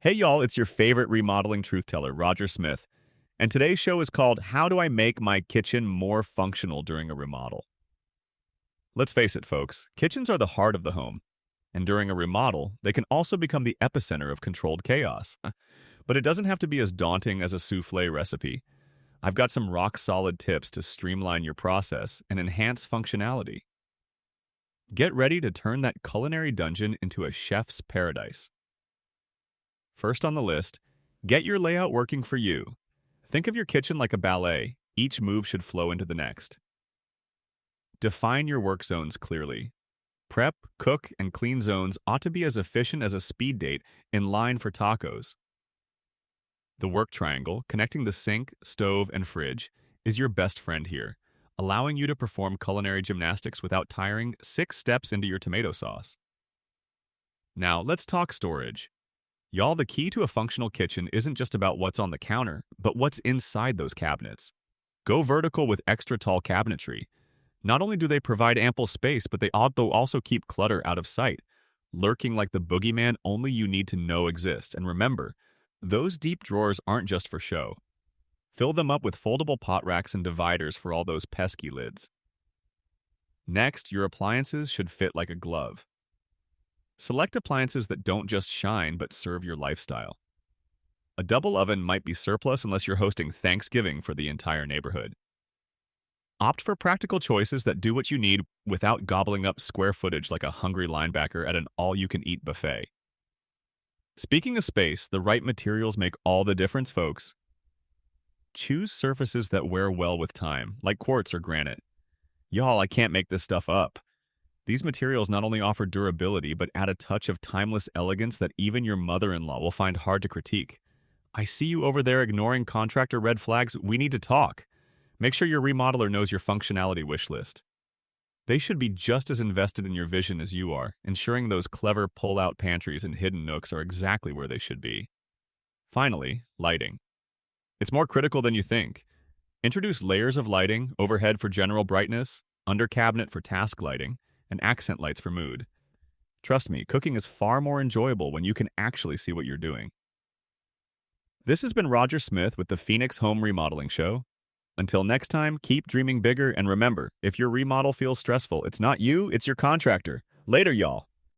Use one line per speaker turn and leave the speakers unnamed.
Hey y'all, it's your favorite remodeling truth teller, Roger Smith. And today's show is called How Do I Make My Kitchen More Functional During a Remodel? Let's face it, folks, kitchens are the heart of the home. And during a remodel, they can also become the epicenter of controlled chaos. But it doesn't have to be as daunting as a souffle recipe. I've got some rock solid tips to streamline your process and enhance functionality. Get ready to turn that culinary dungeon into a chef's paradise. First on the list, get your layout working for you. Think of your kitchen like a ballet. Each move should flow into the next. Define your work zones clearly. Prep, cook, and clean zones ought to be as efficient as a speed date in line for tacos. The work triangle, connecting the sink, stove, and fridge, is your best friend here, allowing you to perform culinary gymnastics without tiring 6 steps into your tomato sauce. Now, let's talk storage. Y'all, the key to a functional kitchen isn't just about what's on the counter, but what's inside those cabinets. Go vertical with extra tall cabinetry. Not only do they provide ample space, but they also keep clutter out of sight, lurking like the boogeyman only you need to know exists. And remember, those deep drawers aren't just for show. Fill them up with foldable pot racks and dividers for all those pesky lids. Next, your appliances should fit like a glove. Select appliances that don't just shine but serve your lifestyle. A double oven might be surplus unless you're hosting Thanksgiving for the entire neighborhood. Opt for practical choices that do what you need without gobbling up square footage like a hungry linebacker at an all-you-can-eat buffet. Speaking of space, the right materials make all the difference, folks. Choose surfaces that wear well with time, like quartz or granite. Y'all, I can't make this stuff up. These materials not only offer durability, but add a touch of timeless elegance that even your mother-in-law will find hard to critique. I see you over there ignoring contractor red flags. We need to talk. Make sure your remodeler knows your functionality wish list. They should be just as invested in your vision as you are, ensuring those clever pull-out pantries and hidden nooks are exactly where they should be. Finally, lighting. It's more critical than you think. Introduce layers of lighting, overhead for general brightness, under cabinet for task lighting, and accent lights for mood. Trust me, cooking is far more enjoyable when you can actually see what you're doing. This has been Roger Smith with the Phoenix Home Remodeling Show. Until next time, keep dreaming bigger, and remember, if your remodel feels stressful, it's not you, it's your contractor. Later, y'all.